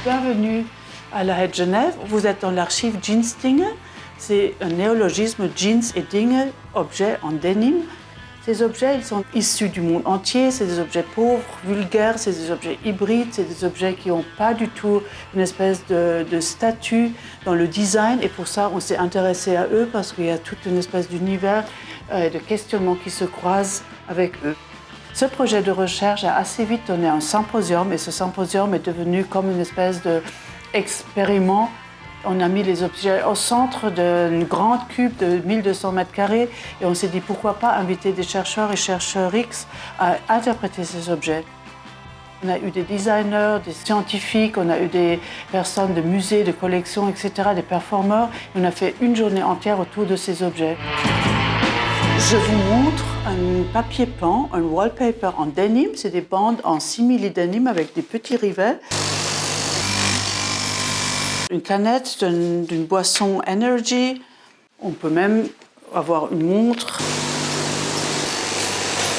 Bienvenue à la Haie de Genève. Vous êtes dans l'archive Jeansdinge. C'est un néologisme jeans et dinge, objets en denim. Ces objets, ils sont issus du monde entier. C'est des objets pauvres, vulgaires, c'est des objets hybrides, c'est des objets qui n'ont pas du tout une espèce de statut dans le design. Et pour ça, on s'est intéressé à eux parce qu'il y a toute une espèce d'univers et de questionnements qui se croisent avec eux. Ce projet de recherche a assez vite donné un symposium et ce symposium est devenu comme une espèce d'expériment. On a mis les objets au centre d'une grande cube de 1200 mètres carrés et on s'est dit pourquoi pas inviter des chercheurs et chercheurix à interpréter ces objets. On a eu des designers, des scientifiques, on a eu des personnes de musées, de collections, etc., des performeurs. On a fait une journée entière autour de ces objets. Je vous montre un papier peint, un wallpaper en denim. C'est des bandes en simili-denim avec des petits rivets. Une canette d'une boisson Energy. On peut même avoir une montre.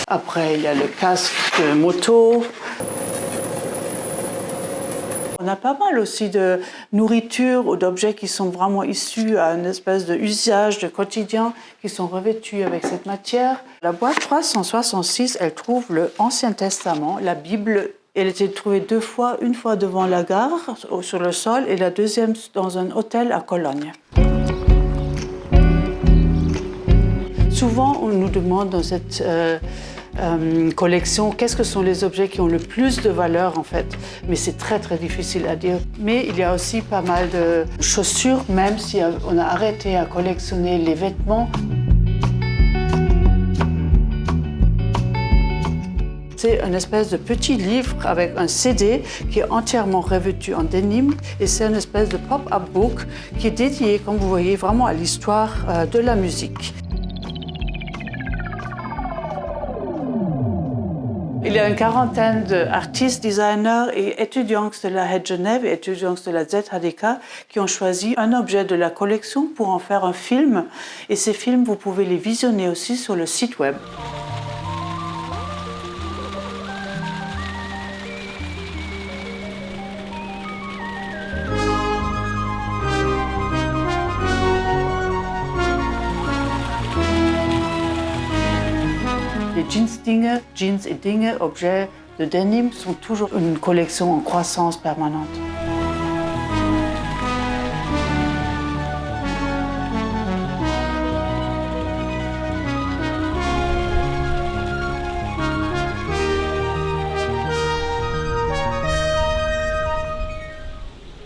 Après, il y a le casque de moto. On a pas mal aussi de nourriture ou d'objets qui sont vraiment issus à une espèce d'usage de quotidien, qui sont revêtus avec cette matière. La boîte 366, elle trouve l'Ancien Testament, la Bible. Elle était trouvée 2 fois, une fois devant la gare, sur le sol, et la deuxième dans un hôtel à Cologne. Souvent, on nous demande dans cette collection, qu'est-ce que sont les objets qui ont le plus de valeur en fait. Mais c'est très très difficile à dire. Mais il y a aussi pas mal de chaussures, même si on a arrêté à collectionner les vêtements. C'est une espèce de petit livre avec un CD qui est entièrement revêtu en denim et c'est une espèce de pop-up book qui est dédié, comme vous voyez, vraiment à l'histoire de la musique. Il y a une quarantaine d'artistes, designers et étudiants de la Haie de Genève et étudiants de la ZHDK qui ont choisi un objet de la collection pour en faire un film. Et ces films, vous pouvez les visionner aussi sur le site web. Les Jeansdinge, jeans et dinge, objets de denim, sont toujours une collection en croissance permanente.